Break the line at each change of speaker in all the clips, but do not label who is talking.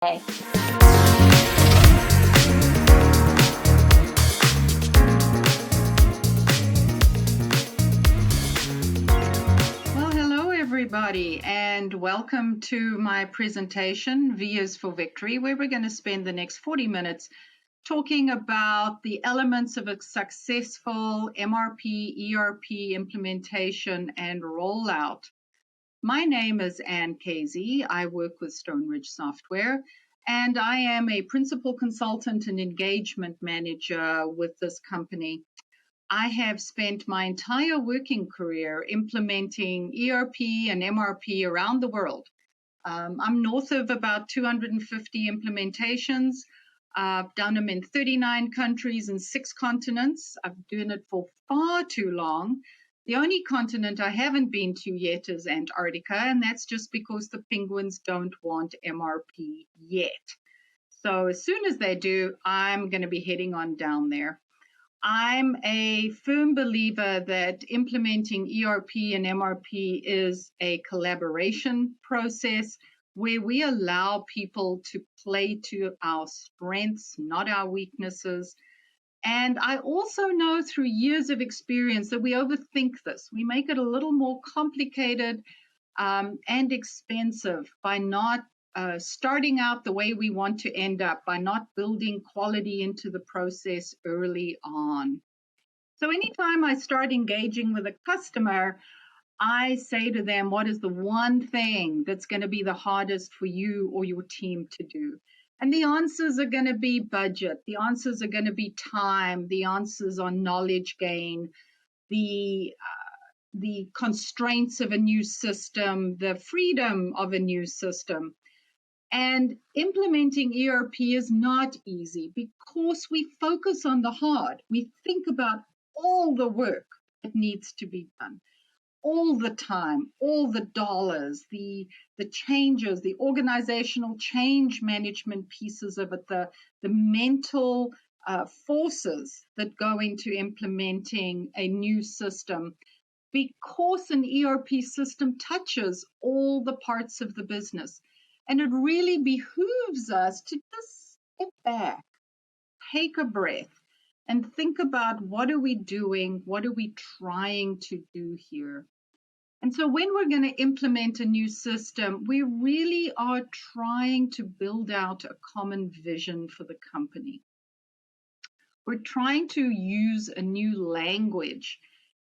Well, hello everybody, and welcome to my presentation, V is for Victory, where we're going to spend the next 40 minutes talking about the elements of a successful MRP, ERP implementation and rollout. My name is Kaese. I work with Stone Ridge Software, and I am a principal consultant and engagement manager with this company. I have spent my entire working career implementing ERP and MRP around the world. I'm north of about 250 implementations. I've done them in 39 countries and 6 continents. I've been doing it for far too long. The only continent I haven't been to yet is Antarctica, and that's just because the penguins don't want MRP yet. So as soon as they do, I'm going to be heading on down there. I'm a firm believer that implementing ERP and MRP is a collaboration process where we allow people to play to our strengths, not our weaknesses. And I also know through years of experience that we overthink this. We make it a little more complicated and expensive by not starting out the way we want to end up, by not building quality into the process early on. So anytime I start engaging with a customer, I say to them, what is the one thing that's going to be the hardest for you or your team to do? And the answers are going to be budget. The answers are going to be time. The answers are knowledge gain, the constraints of a new system, the freedom of a new system. And implementing ERP is not easy because we focus on the hard. We think about all the work that needs to be done, all the time, all the dollars, the changes, the organizational change management pieces of it, the mental forces that go into implementing a new system, because an ERP system touches all the parts of the business. And it really behooves us to just step back, take a breath, and think about what are we doing, what are we trying to do here. And so when we're going to implement a new system, we really are trying to build out a common vision for the company. We're trying to use a new language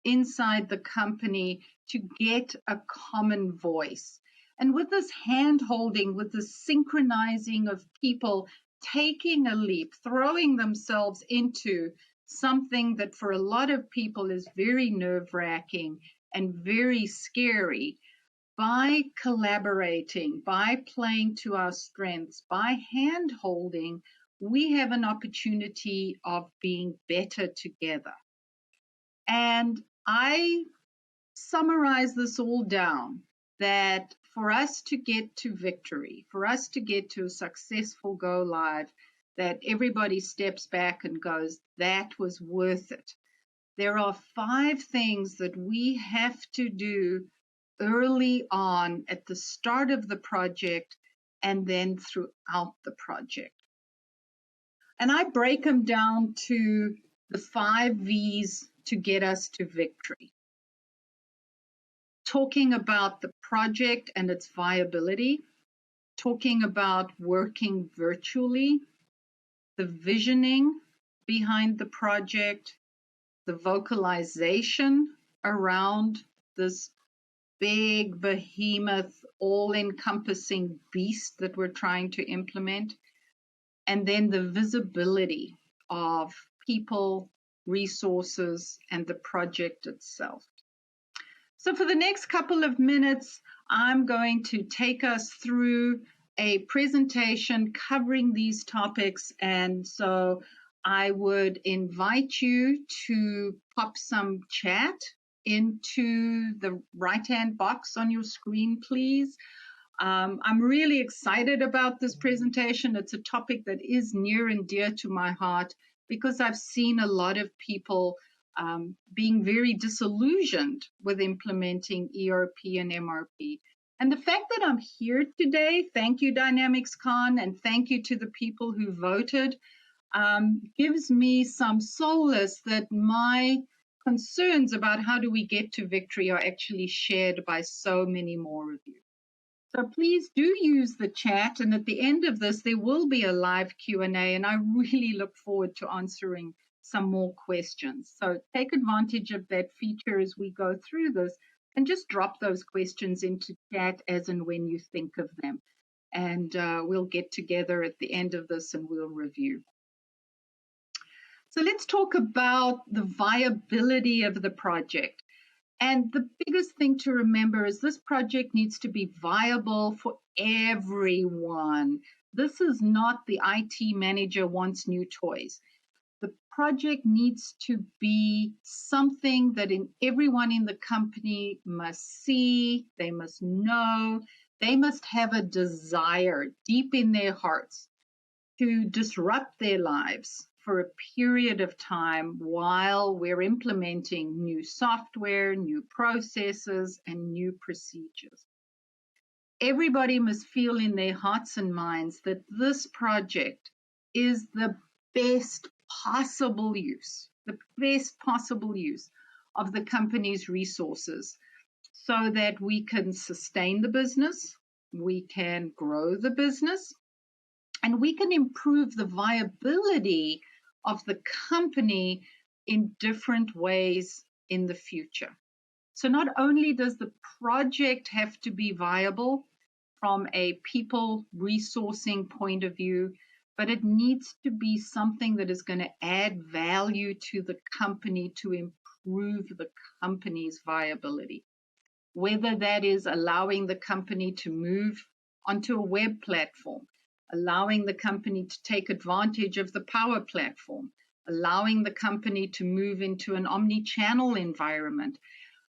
inside the company to get a common voice. And with this hand-holding, with this synchronizing of people taking a leap, throwing themselves into something that for a lot of people is very nerve-wracking and very scary, by collaborating, by playing to our strengths, by hand-holding, we have an opportunity of being better together. And I summarize this all down that for us to get to victory, for us to get to a successful go live, that everybody steps back and goes, that was worth it. There are 5 things that we have to do early on at the start of the project and then throughout the project. And I break them down to the 5 V's to get us to victory. Talking about the project and its viability, talking about working virtually, the visioning behind the project, the vocalization around this big behemoth, all-encompassing beast that we're trying to implement, and then the visibility of people, resources, and the project itself. So for the next couple of minutes, I'm going to take us through a presentation covering these topics, and so I would invite you to pop some chat into the right-hand box on your screen, please. I'm really excited about this presentation. It's a topic that is near and dear to my heart because I've seen a lot of people being very disillusioned with implementing ERP and MRP. And the fact that I'm here today, thank you, DynamicsCon, and thank you to the people who voted, gives me some solace that my concerns about how do we get to victory are actually shared by so many more of you. So please do use the chat, and at the end of this, there will be a live Q&A, and I really look forward to answering some more questions. So take advantage of that feature as we go through this, and just drop those questions into chat as and when you think of them. And we'll get together at the end of this and we'll review. So let's talk about the viability of the project. And the biggest thing to remember is this project needs to be viable for everyone. This is not the IT manager wants new toys. The project needs to be something that everyone in the company must see, they must know, they must have a desire deep in their hearts to disrupt their lives for a period of time while we're implementing new software, new processes, and new procedures. Everybody must feel in their hearts and minds that this project is the best possible use of the company's resources so that we can sustain the business, we can grow the business, and we can improve the viability of the company in different ways in the future. So not only does the project have to be viable from a people resourcing point of view, but it needs to be something that is going to add value to the company to improve the company's viability. Whether that is allowing the company to move onto a web platform, allowing the company to take advantage of the Power Platform, allowing the company to move into an omni-channel environment.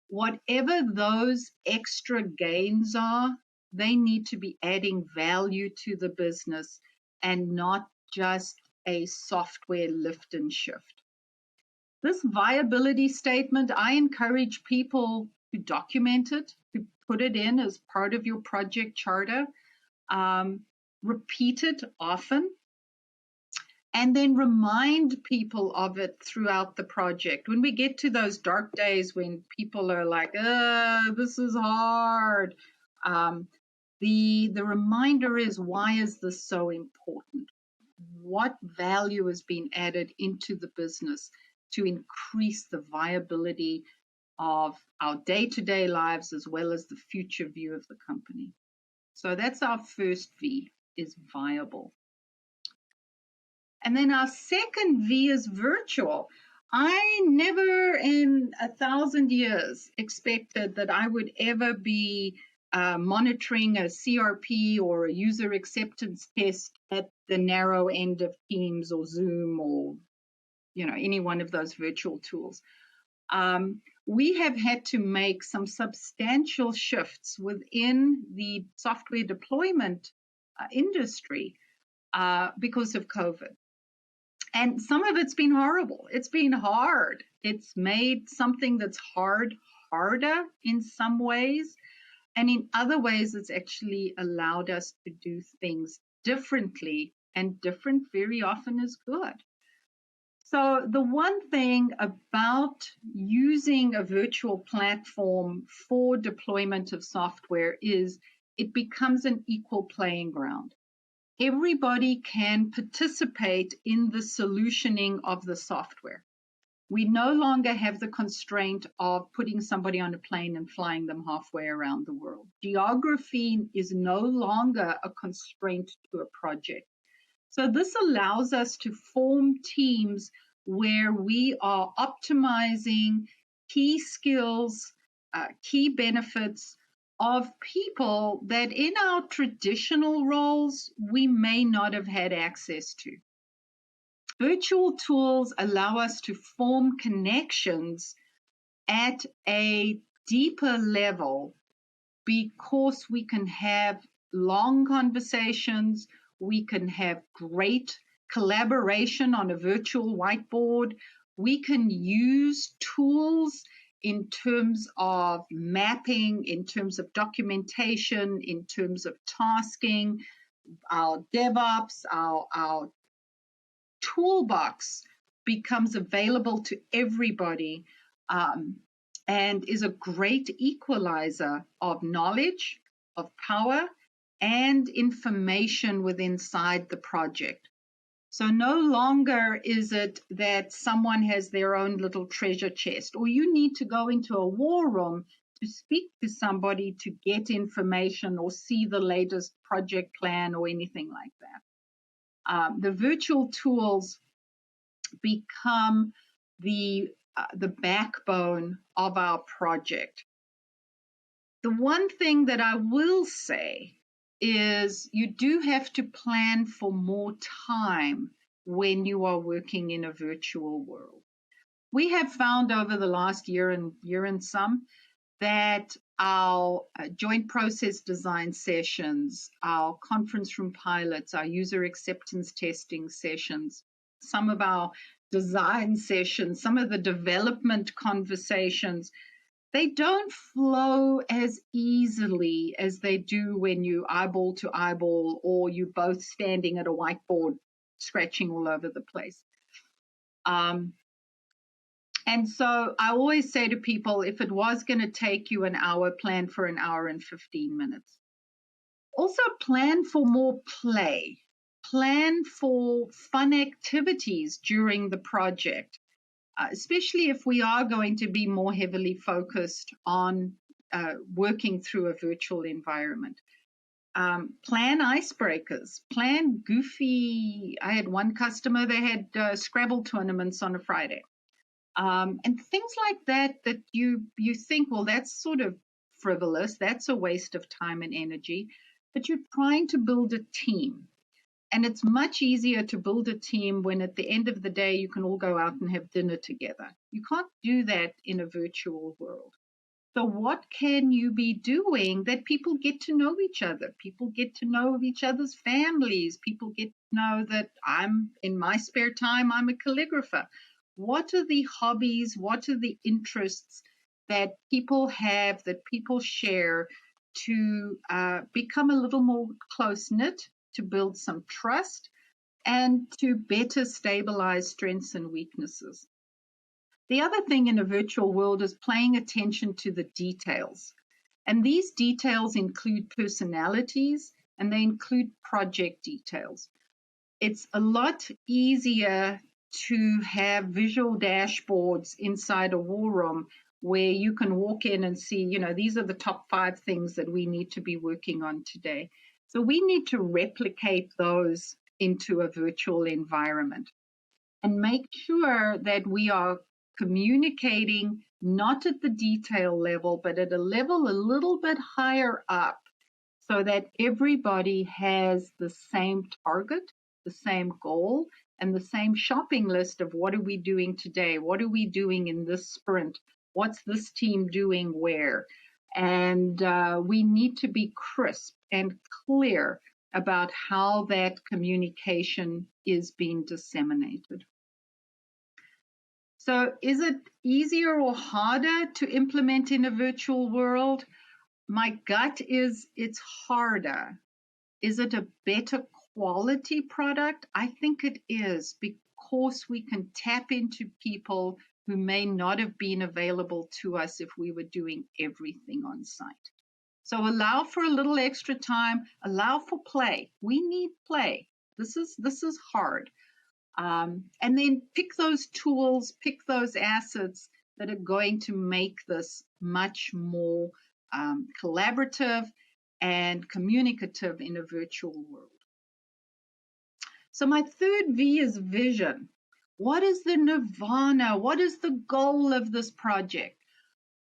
Whatever those extra gains are, they need to be adding value to the business and not just a software lift and shift. This viability statement, I encourage people to document it, to put it in as part of your project charter. Repeat it often, and then remind people of it throughout the project. When we get to those dark days when people are like, this is hard, the reminder is, why is this so important? What value is being added into the business to increase the viability of our day-to-day lives as well as the future view of the company? So that's our first V, is viable. And then our second V is virtual. I never in 1,000 years expected that I would ever be monitoring a CRP or a user acceptance test at the narrow end of Teams or Zoom or any one of those virtual tools. We have had to make some substantial shifts within the software deployment industry because of COVID. And some of it's been horrible. It's been hard. It's made something that's hard harder in some ways. And in other ways, it's actually allowed us to do things differently. And different very often is good. So the one thing about using a virtual platform for deployment of software is it becomes an equal playing ground. Everybody can participate in the solutioning of the software. We no longer have the constraint of putting somebody on a plane and flying them halfway around the world. Geography is no longer a constraint to a project. So this allows us to form teams where we are optimizing key skills, key benefits of people that in our traditional roles, we may not have had access to. Virtual tools allow us to form connections at a deeper level because we can have long conversations, we can have great collaboration on a virtual whiteboard, we can use tools in terms of mapping, in terms of documentation, in terms of tasking, our DevOps, our toolbox becomes available to everybody, and is a great equalizer of knowledge, of power, and information within inside the project. So no longer is it that someone has their own little treasure chest, or you need to go into a war room to speak to somebody to get information or see the latest project plan or anything like that. The virtual tools become the backbone of our project. The one thing that I will say is you do have to plan for more time when you are working in a virtual world. We have found over the last year and some that our joint process design sessions, our conference room pilots, our user acceptance testing sessions, some of our design sessions, some of the development conversations, they don't flow as easily as they do when you eyeball to eyeball or you both standing at a whiteboard scratching all over the place. And so I always say to people, if it was going to take you an hour, plan for an hour and 15 minutes. Also plan for more play. Plan for fun activities during the project. Especially if we are going to be more heavily focused on working through a virtual environment. Plan icebreakers, plan goofy. I had one customer, they had Scrabble tournaments on a Friday. And things like that you think, well, that's sort of frivolous, that's a waste of time and energy, but you're trying to build a team. And it's much easier to build a team when at the end of the day you can all go out and have dinner together. You can't do that in a virtual world. So what can you be doing that people get to know each other? People get to know each other's families. People get to know that in my spare time, I'm a calligrapher. What are the hobbies? What are the interests that people have, that people share to become a little more close-knit, to build some trust, and to better stabilize strengths and weaknesses? The other thing in a virtual world is paying attention to the details. And these details include personalities and they include project details. It's a lot easier to have visual dashboards inside a war room where you can walk in and see, these are the top 5 things that we need to be working on today. So we need to replicate those into a virtual environment and make sure that we are communicating not at the detail level, but at a level a little bit higher up so that everybody has the same target, the same goal, and the same shopping list of what are we doing today? What are we doing in this sprint? What's this team doing where? And we need to be crisp and clear about how that communication is being disseminated. So is it easier or harder to implement in a virtual world? My gut is it's harder. Is it a better quality product? I think it is, because we can tap into people who may not have been available to us if we were doing everything on site. So allow for a little extra time, allow for play. We need play. This is hard. And then pick those tools, pick those assets that are going to make this much more collaborative and communicative in a virtual world. So my third V is vision. What is the nirvana? What is the goal of this project?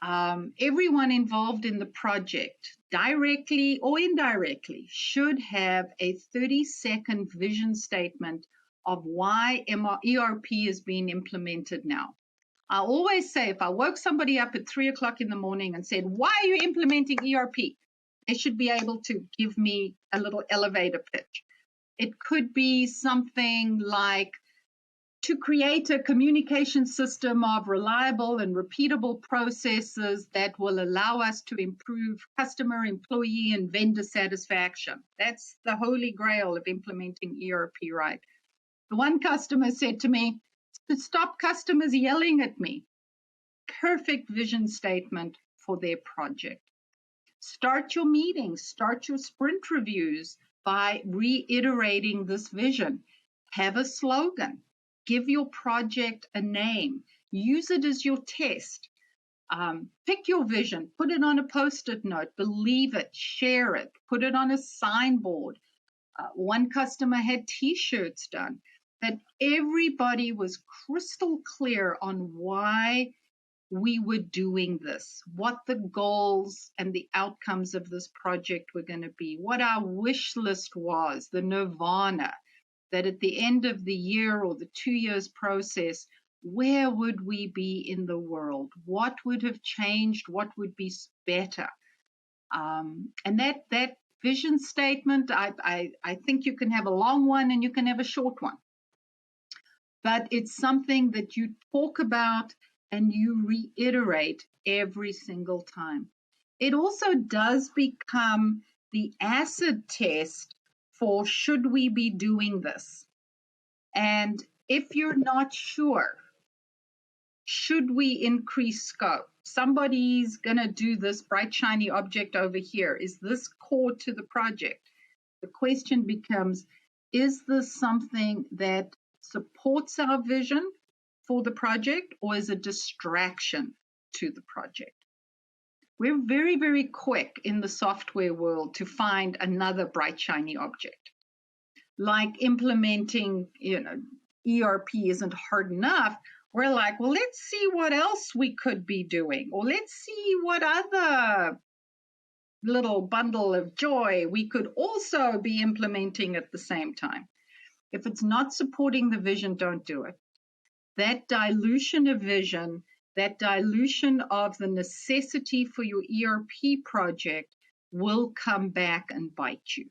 Everyone involved in the project, directly or indirectly, should have a 30-second vision statement of why ERP is being implemented now. I always say, if I woke somebody up at 3 o'clock in the morning and said, why are you implementing ERP? They should be able to give me a little elevator pitch. It could be something like to create a communication system of reliable and repeatable processes that will allow us to improve customer, employee, and vendor satisfaction. That's the holy grail of implementing ERP right. The one customer said to me, to stop customers yelling at me. Perfect vision statement for their project. Start your meetings, start your sprint reviews by reiterating this vision. Have a slogan. Give your project a name. Use it as your test. Pick your vision. Put it on a Post-it note. Believe it. Share it. Put it on a signboard. One customer had T-shirts done that everybody was crystal clear on why we were doing this, what the goals and the outcomes of this project were going to be, what our wish list was, the nirvana, that at the end of the year or the 2 years process, where would we be in the world? What would have changed? What would be better? And that vision statement, I think you can have a long one and you can have a short one. But it's something that you talk about and you reiterate every single time. It also does become the acid test for should we be doing this? And if you're not sure, should we increase scope? Somebody's going to do this bright, shiny object over here. Is this core to the project? The question becomes, is this something that supports our vision for the project or is a distraction to the project? We're very, very quick in the software world to find another bright, shiny object. Like implementing, ERP isn't hard enough. We're like, well, let's see what else we could be doing, or let's see what other little bundle of joy we could also be implementing at the same time. If it's not supporting the vision, don't do it. That dilution of vision, that dilution of the necessity for your ERP project will come back and bite you.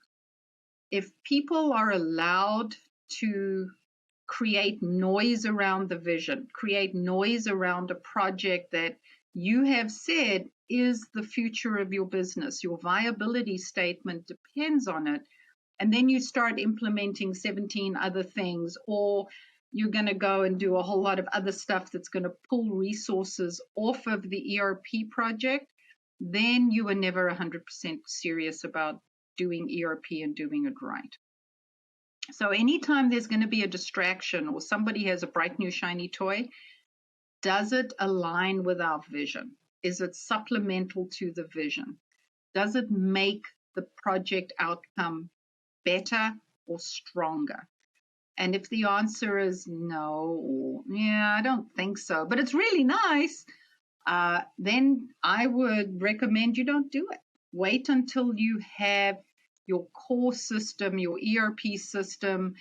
If people are allowed to create noise around the vision, create noise around a project that you have said is the future of your business, your viability statement depends on it, and then you start implementing 17 other things, or you're going to go and do a whole lot of other stuff that's going to pull resources off of the ERP project, then you were never 100% serious about doing ERP and doing it right. So anytime there's going to be a distraction or somebody has a bright new shiny toy, does it align with our vision? Is it supplemental to the vision? Does it make the project outcome better or stronger? And if the answer is no, or yeah, I don't think so, but it's really nice, then I would recommend you don't do it. Wait until you have your core system, your ERP system,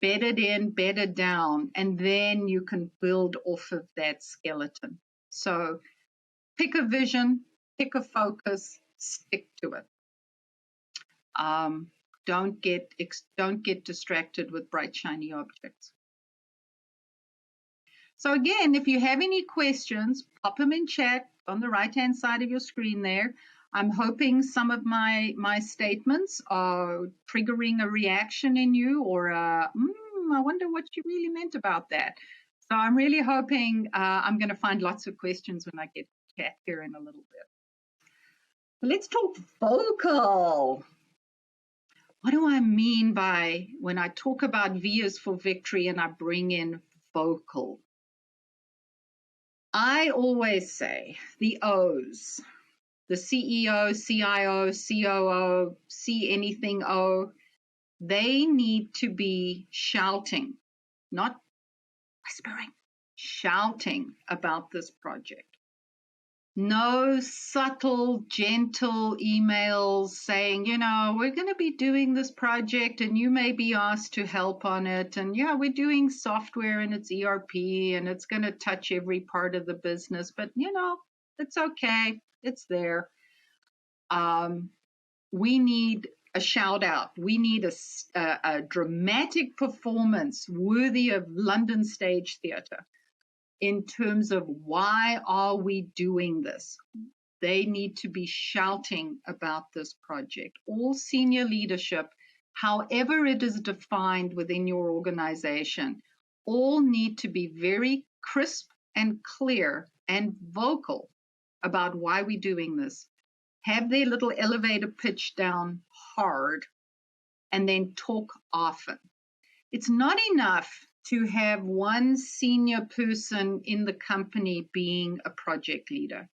bedded in, bedded down, and then you can build off of that skeleton. So pick a vision, pick a focus, stick to it. Don't get distracted with bright, shiny objects. So again, if you have any questions, pop them in chat on the right-hand side of your screen there. I'm hoping some of my statements are triggering a reaction in you, or I wonder what you really meant about that. So I'm really hoping I'm going to find lots of questions when I get to chat here in a little bit. Let's talk vocal. What do I mean by when I talk about V is for victory and I bring in vocal? I always say the O's, the CEO, CIO, COO, see anything O, they need to be shouting, not whispering, shouting about this project. No subtle, gentle emails saying, we're going to be doing this project and you may be asked to help on it. And yeah, we're doing software and it's ERP and it's going to touch every part of the business. But, it's okay. It's there. We need a shout out. We need a dramatic performance worthy of London Stage Theatre in terms of why are we doing this? They need to be shouting about this project. All senior leadership, however it is defined within your organization, all need to be very crisp and clear and vocal about why we're doing this. Have their little elevator pitch down hard and then talk often. It's not enough to have one senior person in the company being a project leader.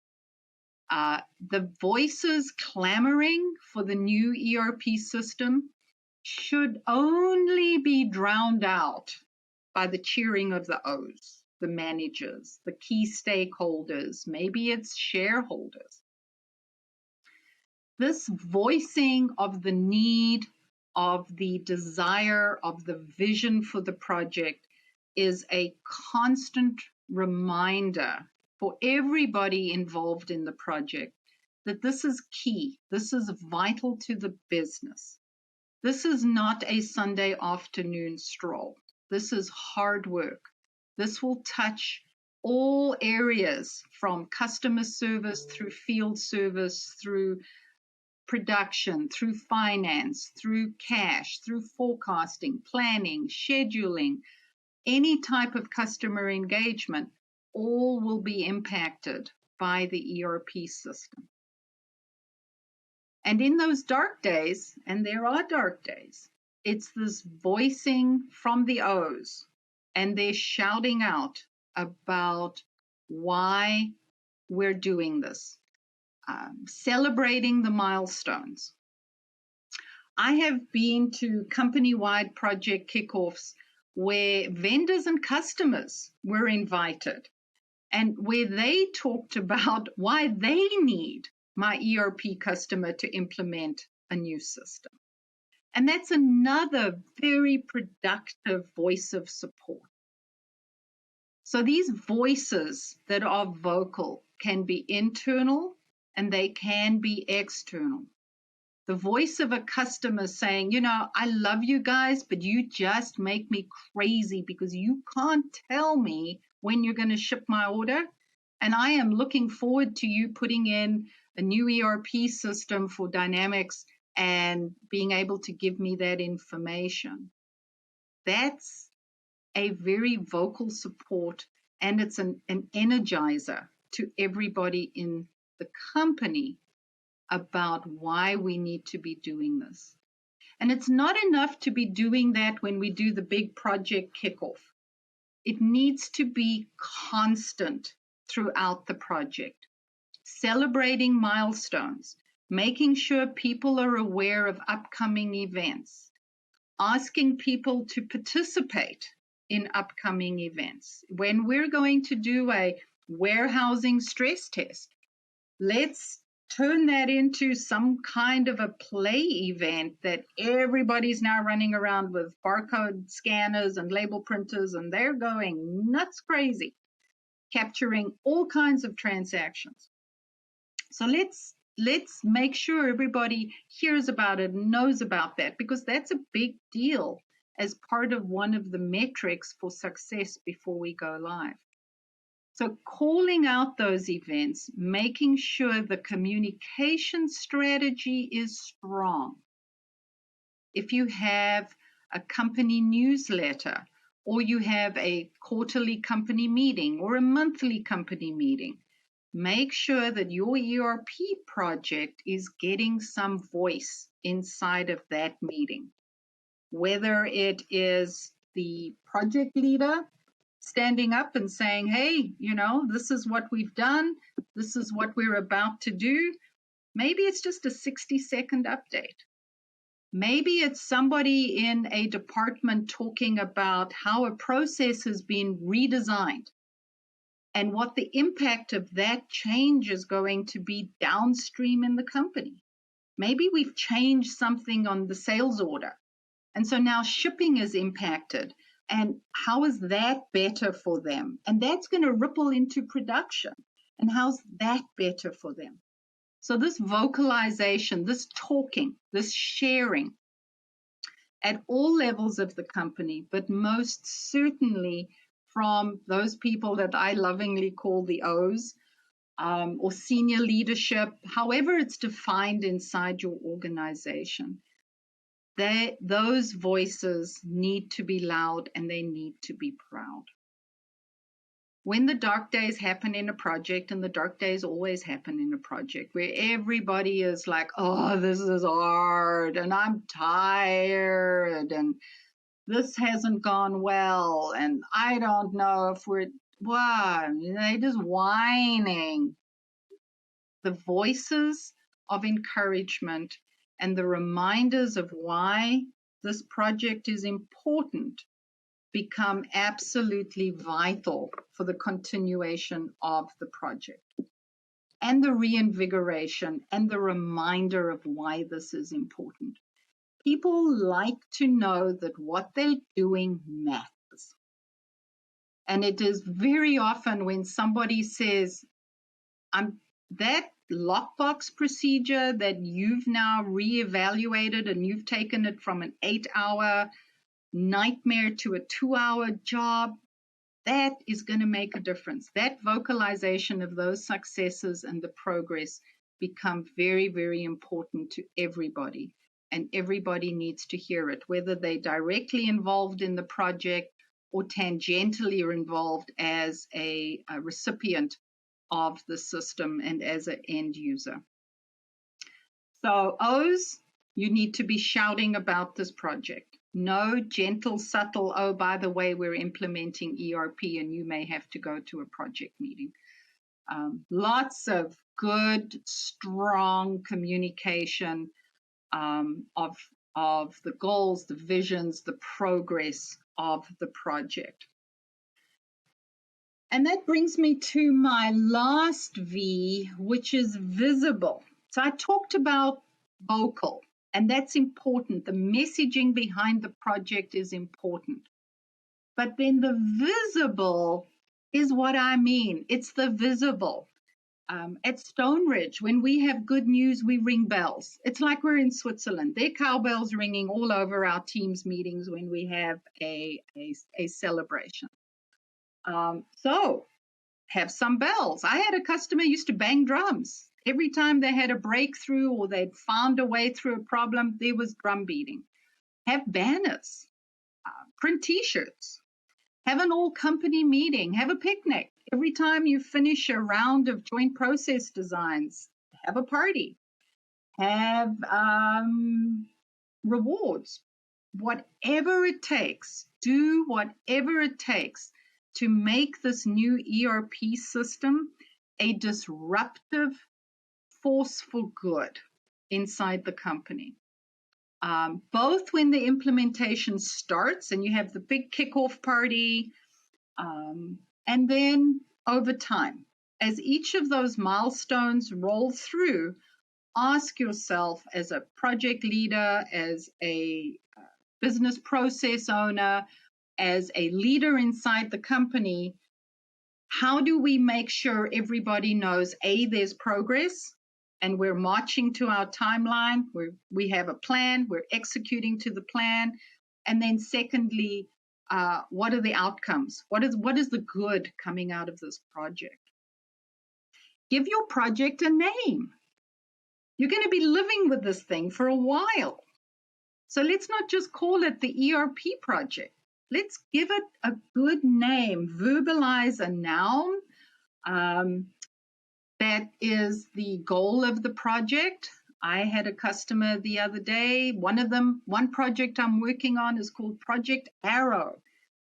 The voices clamoring for the new ERP system should only be drowned out by the cheering of the O's, the managers, the key stakeholders, maybe it's shareholders. This voicing of the need, of the desire, of the vision for the project is a constant reminder for everybody involved in the project that this is key. This is vital to the business. This is not a Sunday afternoon stroll. This is hard work. This will touch all areas from customer service through field service, through production, through finance, through cash, through forecasting, planning, scheduling, any type of customer engagement, all will be impacted by the ERP system. And in those dark days, and there are dark days, it's this voicing from the O's, and they're shouting out about why we're doing this, celebrating the milestones. I have been to company-wide project kickoffs where vendors and customers were invited and where they talked about why they need my ERP customer to implement a new system. And that's another very productive voice of support. So these voices that are vocal can be internal and they can be external. The voice of a customer saying, you know, I love you guys, but you just make me crazy because you can't tell me when you're going to ship my order. And I am looking forward to you putting in a new ERP system for Dynamics and being able to give me that information. That's a very vocal support, and it's an energizer to everybody in the company about why we need to be doing this. And it's not enough to be doing that when we do the big project kickoff. It needs to be constant throughout the project, celebrating milestones, making sure people are aware of upcoming events, asking people to participate in upcoming events. When we're going to do a warehousing stress test, let's turn that into some kind of a play event that everybody's now running around with barcode scanners and label printers, and they're going nuts crazy, capturing all kinds of transactions. So let's make sure everybody hears about it and knows about that, because that's a big deal as part of one of the metrics for success before we go live. So calling out those events, making sure the communication strategy is strong. If you have a company newsletter, or you have a quarterly company meeting or a monthly company meeting, make sure that your ERP project is getting some voice inside of that meeting. Whether it is the project leader standing up and saying, hey, you know, this is what we've done, this is what we're about to do. Maybe it's just a 60-second update. Maybe it's somebody in a department talking about how a process has been redesigned and what the impact of that change is going to be downstream in the company. Maybe we've changed something on the sales order, and so now shipping is impacted. And how is that better for them? And that's going to ripple into production. And how's that better for them? So this vocalization, this talking, this sharing at all levels of the company, but most certainly from those people that I lovingly call the O's, or senior leadership, however it's defined inside your organization. Those voices need to be loud and they need to be proud. When the dark days happen in a project, and the dark days always happen in a project, where everybody is like, oh, this is hard, and I'm tired, and this hasn't gone well, and I don't know if they're just whining. The voices of encouragement and the reminders of why this project is important become absolutely vital for the continuation of the project, and the reinvigoration and the reminder of why this is important. People like to know that what they're doing matters. And it is very often when somebody says, that lockbox procedure that you've now reevaluated and you've taken it from an 8-hour nightmare to a 2-hour job, that is going to make a difference. That vocalization of those successes and the progress become very, very important to everybody. And everybody needs to hear it, whether they're directly involved in the project or tangentially are involved as a recipient of the system and as an end user. So O's, you need to be shouting about this project. No gentle, subtle, oh, by the way, we're implementing ERP and you may have to go to a project meeting. Lots of good, strong communication of the goals, the visions, the progress of the project. And that brings me to my last V, which is visible. So I talked about vocal, and that's important. The messaging behind the project is important. But then the visible is what I mean. It's the visible. At Stone Ridge, when we have good news, we ring bells. It's like we're in Switzerland. There are cowbells ringing all over our teams meetings when we have a celebration. So have some bells. I had a customer used to bang drums. Every time they had a breakthrough or they'd found a way through a problem, there was drum beating. Have banners, print t-shirts, have an all company meeting, have a picnic. Every time you finish a round of joint process designs, have a party, have rewards, whatever it takes, do whatever it takes to make this new ERP system a disruptive force for good inside the company. Both when the implementation starts and you have the big kickoff party, and then over time, as each of those milestones roll through, ask yourself as a project leader, as a business process owner, as a leader inside the company, how do we make sure everybody knows, A, there's progress and we're marching to our timeline, we have a plan, we're executing to the plan, and then secondly, what are the outcomes? What is the good coming out of this project? Give your project a name. You're going to be living with this thing for a while. So let's not just call it the ERP project. Let's give it a good name. Verbalize a noun that is the goal of the project. I had a customer the other day. One project I'm working on is called Project Arrow,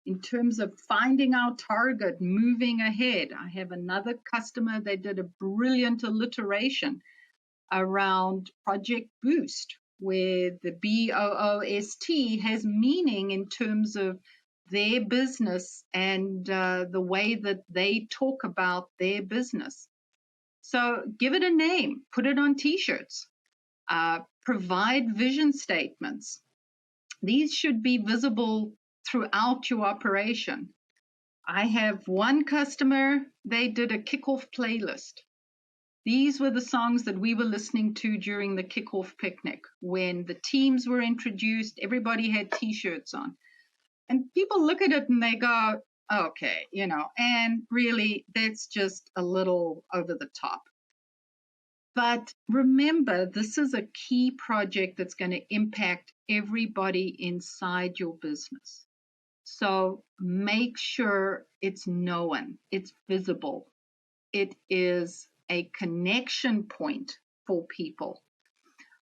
in terms of finding our target, moving ahead. I have another customer that did a brilliant alliteration around Project Boost, where the BOOST has meaning in terms of their business and the way that they talk about their business. So give it a name, put it on t-shirts, provide vision statements. These should be visible throughout your operation. I have one customer, they did a kickoff playlist. These were the songs that we were listening to during the kickoff picnic when the teams were introduced. Everybody had T-shirts on. And people look at it and they go, okay, and really that's just a little over the top. But remember, this is a key project that's going to impact everybody inside your business. So make sure it's known, it's visible. It is a connection point for people.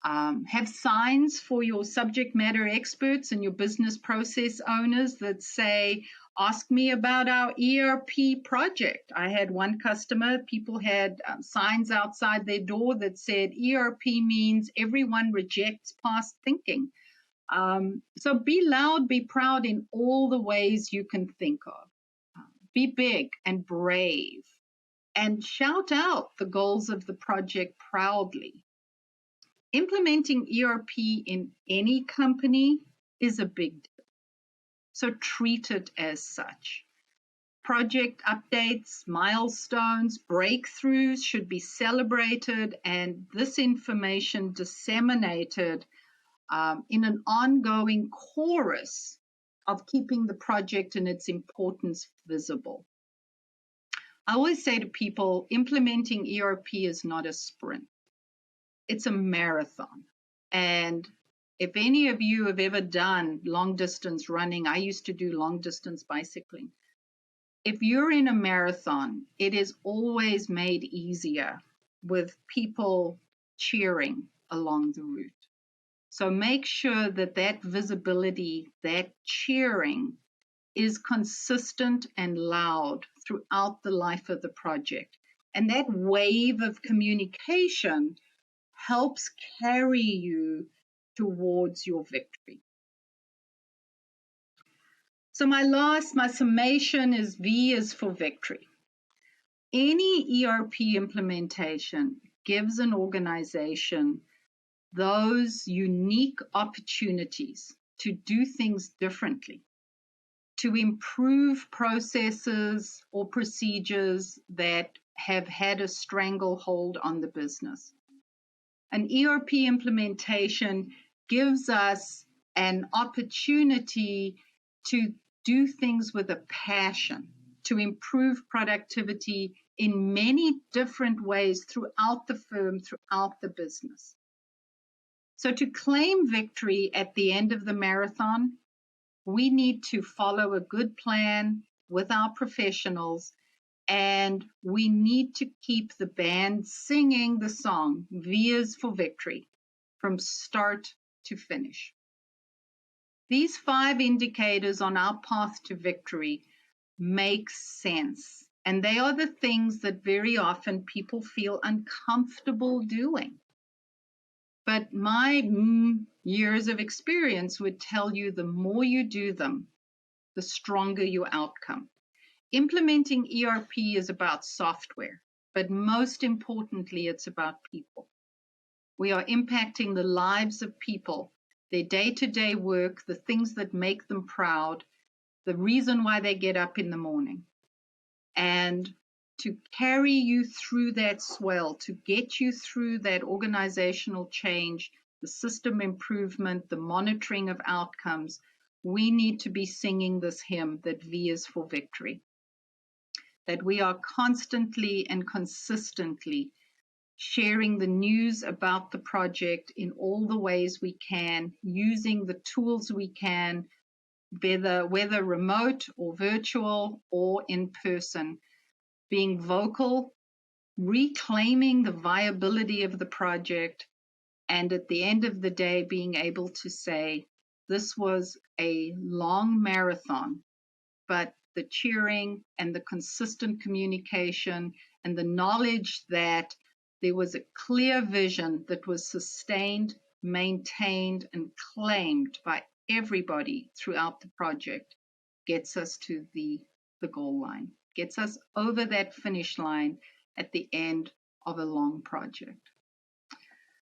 Have signs for your subject matter experts and your business process owners that say, ask me about our ERP project. I had one customer, people had signs outside their door that said ERP means everyone rejects past thinking. So be loud, be proud in all the ways you can think of. Be big and brave and shout out the goals of the project proudly. Implementing ERP in any company is a big deal, so treat it as such. Project updates, milestones, breakthroughs should be celebrated, and this information disseminated in an ongoing chorus of keeping the project and its importance visible. I always say to people, implementing ERP is not a sprint. It's a marathon. And if any of you have ever done long distance running, I used to do long distance bicycling. If you're in a marathon, it is always made easier with people cheering along the route. So make sure that that visibility, that cheering is consistent and loud throughout the life of the project. And that wave of communication helps carry you towards your victory. So my summation is V is for victory. Any ERP implementation gives an organization those unique opportunities to do things differently, to improve processes or procedures that have had a stranglehold on the business. An ERP implementation gives us an opportunity to do things with a passion, to improve productivity in many different ways throughout the firm, throughout the business. So to claim victory at the end of the marathon, we need to follow a good plan with our professionals, and we need to keep the band singing the song, V is for victory, from start to finish. These 5 indicators on our path to victory make sense, and they are the things that very often people feel uncomfortable doing. But my years of experience would tell you the more you do them, the stronger your outcome. Implementing ERP is about software, but most importantly, it's about people. We are impacting the lives of people, their day-to-day work, the things that make them proud, the reason why they get up in the morning. And to carry you through that swell, to get you through that organizational change, the system improvement, the monitoring of outcomes, we need to be singing this hymn that V is for victory. That we are constantly and consistently sharing the news about the project in all the ways we can, using the tools we can, whether remote or virtual or in person, being vocal, reclaiming the viability of the project, and at the end of the day, being able to say, this was a long marathon, but the cheering and the consistent communication and the knowledge that there was a clear vision that was sustained, maintained, and claimed by everybody throughout the project gets us to the goal line, gets us over that finish line at the end of a long project.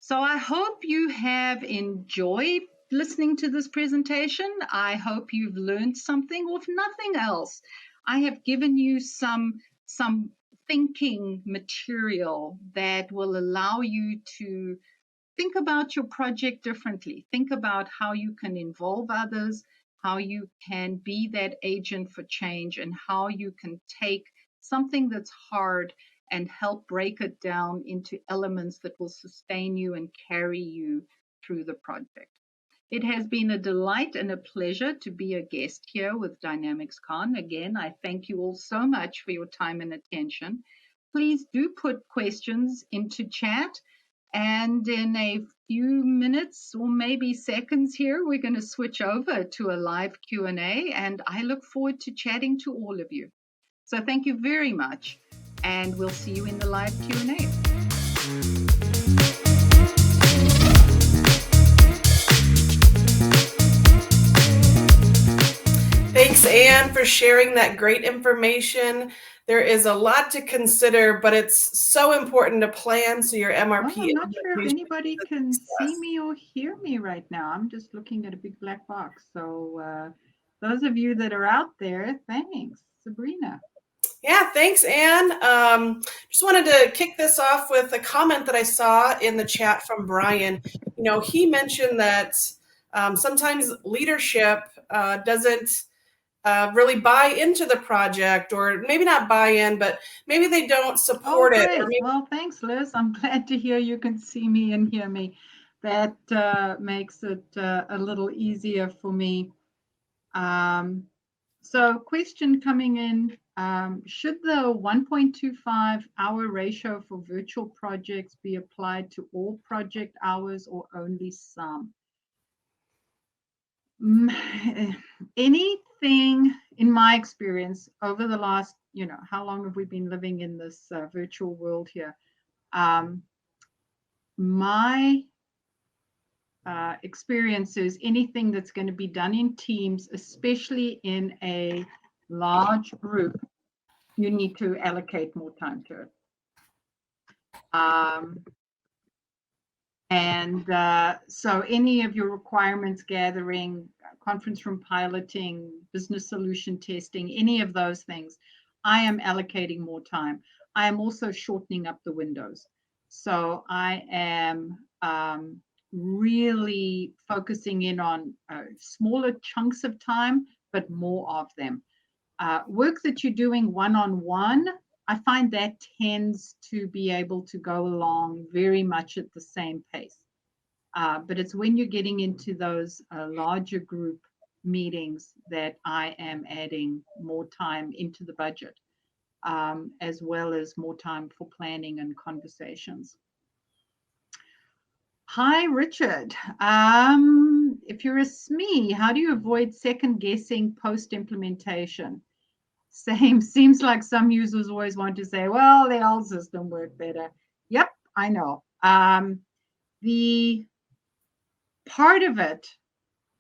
So I hope you have enjoyed listening to this presentation. I hope you've learned something, or if nothing else, I have given you some thinking material that will allow you to think about your project differently. Think about how you can involve others, how you can be that agent for change, and how you can take something that's hard and help break it down into elements that will sustain you and carry you through the project. It has been a delight and a pleasure to be a guest here with Dynamics Con. Again, I thank you all so much for your time and attention. Please do put questions into chat. And in a few minutes or maybe seconds here, we're going to switch over to a live Q&A, and I look forward to chatting to all of you. So thank you very much, and we'll see you in the live Q&A.
Thanks, Anne, for sharing that great information. There is a lot to consider, but it's so important to plan so your MRP.
Well, I'm not sure if anybody can see me or hear me right now. I'm just looking at a big black box. So those of you that are out there, thanks. Sabrina.
Yeah, thanks, Anne. Just wanted to kick this off with a comment that I saw in the chat from Brian. You know, he mentioned that sometimes leadership doesn't really buy into the project, or maybe not buy in, but maybe they don't support it. Or maybe...
Well, thanks, Liz. I'm glad to hear you can see me and hear me. That makes it a little easier for me. So question coming in, should the 1.25 hour ratio for virtual projects be applied to all project hours or only some? Anything, in my experience, over the last, how long have we been living in this virtual world here? My experience is anything that's going to be done in teams, especially in a large group, you need to allocate more time to it. So any of your requirements gathering, conference room piloting, business solution testing, any of those things, I am allocating more time. I am also shortening up the windows. So I am really focusing in on smaller chunks of time, but more of them. Work that you're doing one-on-one, I find that tends to be able to go along very much at the same pace. But it's when you're getting into those larger group meetings that I am adding more time into the budget, as well as more time for planning and conversations. Hi, Richard. If you're a SME, how do you avoid second guessing post-implementation? Same, seems like some users always want to say, well, the old system worked better. Yep, I know. The part of it,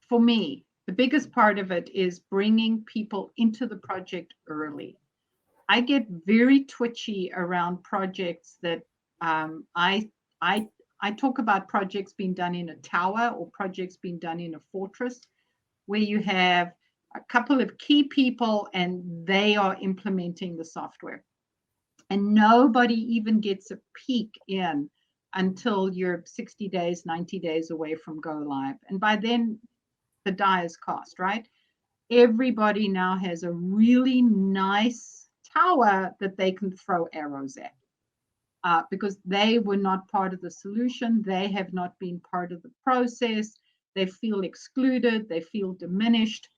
for me, the biggest part of it is bringing people into the project early. I get very twitchy around projects that I talk about projects being done in a tower or projects being done in a fortress, where you have a couple of key people and they are implementing the software. And nobody even gets a peek in until you're 60 days, 90 days away from go live. And by then, the die is cast, right? Everybody now has a really nice tower that they can throw arrows at. Because they were not part of the solution. They have not been part of the process. They feel excluded. They feel diminished.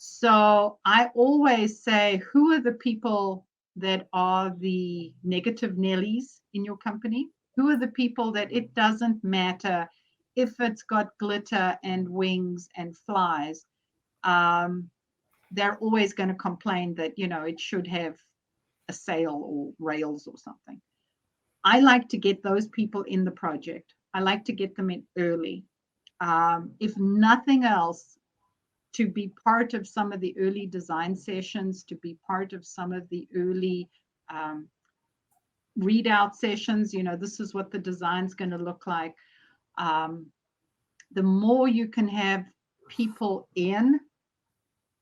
So I always say, who are the people that are the negative Nellies in your company? Who are the people that it doesn't matter if it's got glitter and wings and flies? They're always going to complain that, it should have a sail or rails or something. I like to get those people in the project. I like to get them in early. If nothing else, to be part of some of the early design sessions, to be part of some of the early readout sessions, this is what the design's going to look like. The more you can have people in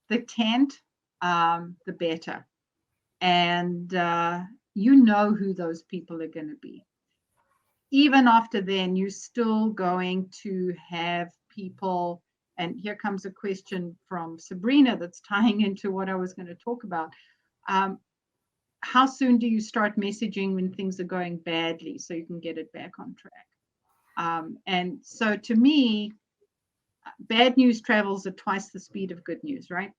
the tent, the better. And you know who those people are going to be. Even after then, you're still going to have people, and here comes a question from Sabrina that's tying into what I was going to talk about. How soon do you start messaging when things are going badly so you can get it back on track? And so to me, bad news travels at twice the speed of good news, right?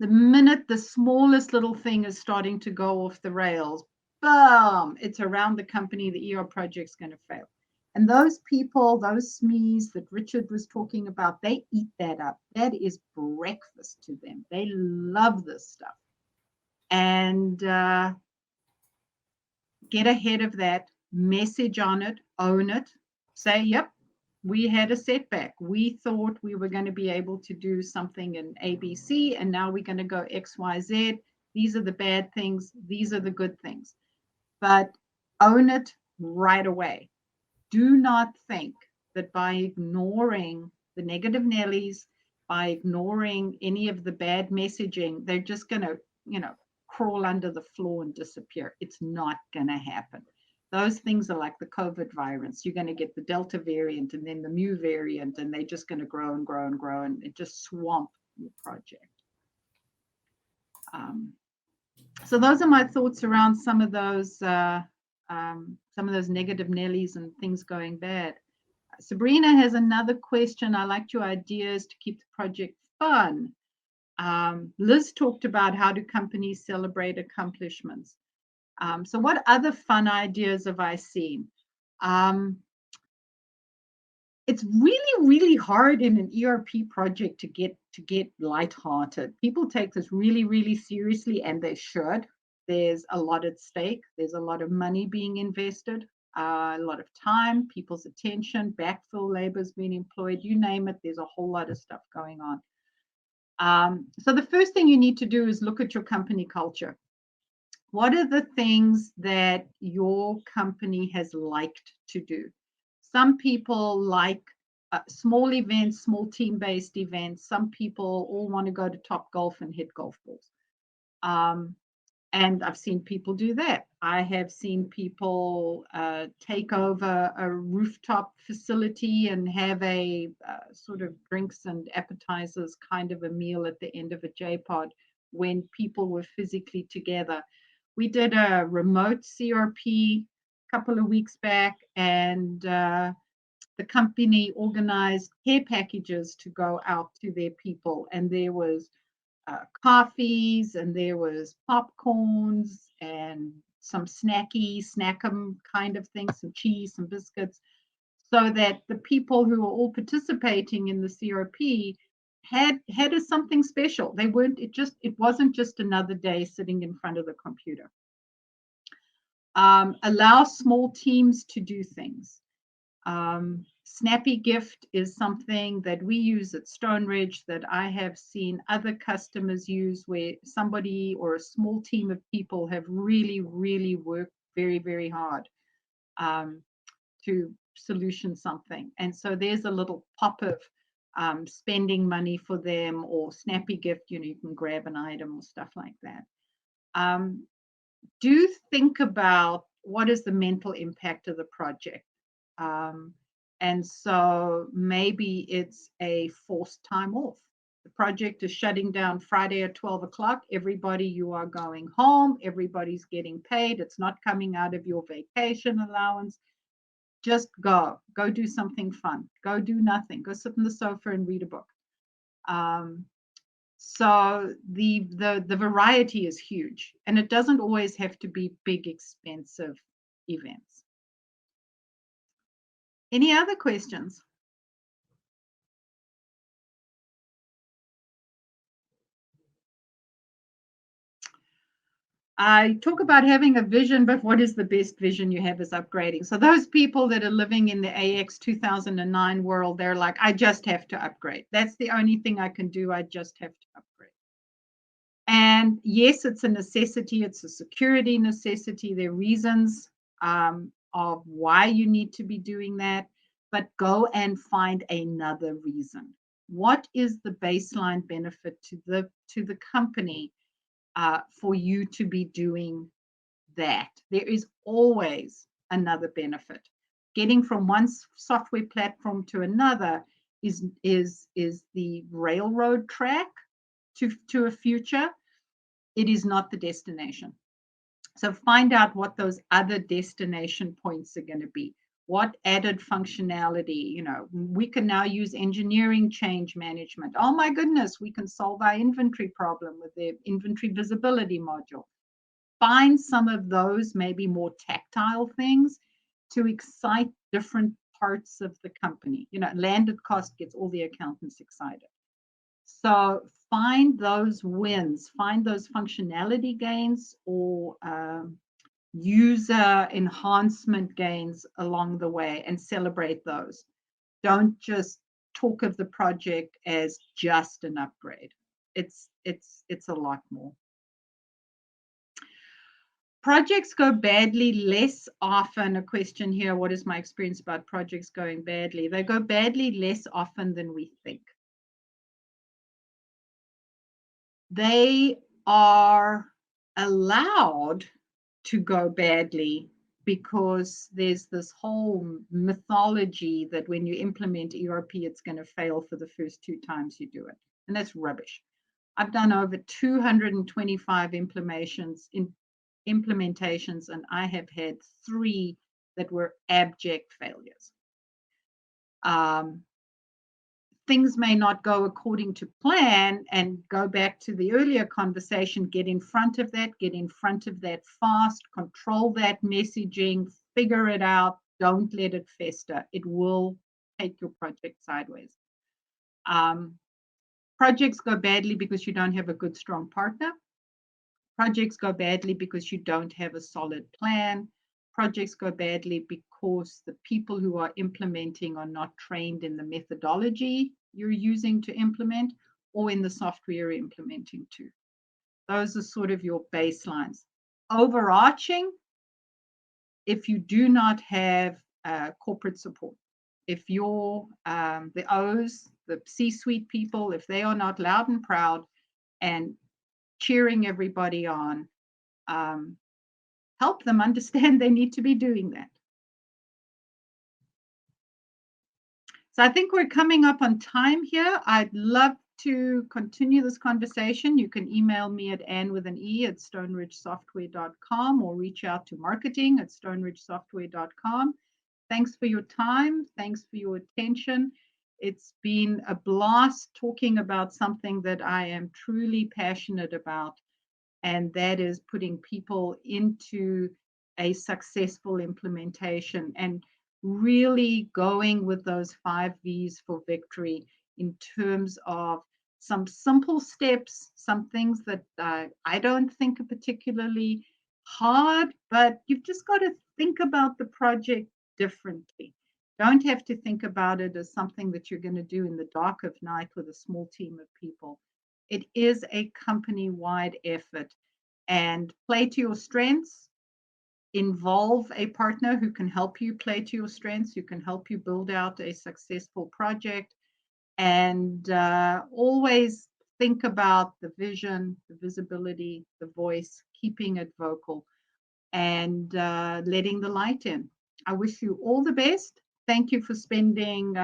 The minute the smallest little thing is starting to go off the rails, boom, it's around the company, the ER project's going to fail. And those people, those SMEs that Richard was talking about, they eat that up. That is breakfast to them. They love this stuff. And get ahead of that, message on it, own it, say, yep, we had a setback. We thought we were going to be able to do something in ABC, and now we're going to go XYZ. These are the bad things. These are the good things. But own it right away. Do not think that by ignoring the negative Nellies, by ignoring any of the bad messaging, they're just going to, crawl under the floor and disappear. It's not going to happen. Those things are like the COVID virus. You're going to get the Delta variant and then the Mu variant, and they're just going to grow and grow and grow, and it just swamp your project. So those are my thoughts around some of those negative Nellies and things going bad. Sabrina has another question. I liked your ideas to keep the project fun. Liz talked about how do companies celebrate accomplishments. So what other fun ideas have I seen? It's really, really hard in an ERP project to get lighthearted. People take this really, really seriously, and they should. There's a lot at stake. There's a lot of money being invested, a lot of time, people's attention, backfill labor's being employed, you name it. There's a whole lot of stuff going on. So the first thing you need to do is look at your company culture. What are the things that your company has liked to do? Some people like small events, small team-based events. Some people all want to go to Top Golf and hit golf balls. And I've seen people do that. I have seen people take over a rooftop facility and have a sort of drinks and appetizers kind of a meal at the end of a J-pod when people were physically together. We did a remote CRP a couple of weeks back, and the company organized care packages to go out to their people, and there was coffees, and there was popcorns and some snackum kind of things, some cheese, some biscuits, so that the people who were all participating in the CRP had something special. They weren't, it wasn't just another day sitting in front of the computer. Allow small teams to do things. Snappy gift is something that we use at Stone Ridge that I have seen other customers use, where somebody or a small team of people have really, really worked very, very hard to solution something. And so there's a little pop of spending money for them, or snappy gift, you can grab an item or stuff like that. Do think about what is the mental impact of the project. And so maybe it's a forced time off. The project is shutting down Friday at 12 o'clock. Everybody, you are going home. Everybody's getting paid. It's not coming out of your vacation allowance. Just go do something fun. Go do nothing. Go sit on the sofa and read a book. So the variety is huge, and it doesn't always have to be big, expensive events. Any other questions? I talk about having a vision, but what is the best vision you have is upgrading. So those people that are living in the AX 2009 world, they're like, I just have to upgrade. That's the only thing I can do. I just have to upgrade. And yes, it's a necessity. It's a security necessity. There are reasons of why you need to be doing that, but go and find another reason. What is the baseline benefit to the company for you to be doing that. There is always another benefit. Getting from one software platform to another is the railroad track to a future. It is not the destination. So find out what those other destination points are going to be. What added functionality, we can now use engineering change management. Oh my goodness, we can solve our inventory problem with the inventory visibility module. Find some of those maybe more tactile things to excite different parts of the company. Landed cost gets all the accountants excited. So find those wins, find those functionality gains or user enhancement gains along the way and celebrate those. Don't just talk of the project as just an upgrade. It's a lot more. Projects go badly less often. A question here, what is my experience about projects going badly? They go badly less often than we think. They are allowed to go badly because there's this whole mythology that when you implement ERP, it's going to fail for the first 2 times you do it. And that's rubbish. I've done over 225 implementations, and I have had 3 that were abject failures. Things may not go according to plan, and go back to the earlier conversation, get in front of that fast, control that messaging, figure it out, don't let it fester. It will take your project sideways. Projects go badly because you don't have a good, strong partner. Projects go badly because you don't have a solid plan. Projects go badly because the people who are implementing are not trained in the methodology you're using to implement or in the software you're implementing to. Those are sort of your baselines. Overarching, if you do not have corporate support, if you're the O's, the C-suite people, if they are not loud and proud and cheering everybody on, help them understand they need to be doing that. So I think we're coming up on time here. I'd love to continue this conversation. You can email me at ann@stoneridgesoftware.com or reach out to marketing@stoneridgesoftware.com. Thanks for your time. Thanks for your attention. It's been a blast talking about something that I am truly passionate about, and that is putting people into a successful implementation and really going with those 5 V's for victory in terms of some simple steps, some things that I don't think are particularly hard, but you've just got to think about the project differently. Don't have to think about it as something that you're going to do in the dark of night with a small team of people. It is a company-wide effort, and play to your strengths. Involve a partner who can help you play to your strengths, who can help you build out a successful project, and always think about the vision, the visibility, the voice, keeping it vocal, and letting the light in. I wish you all the best. Thank you for spending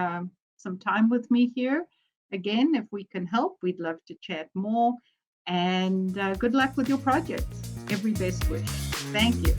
some time with me here. Again, if we can help, we'd love to chat more. And good luck with your projects. Every best wish. Thank you.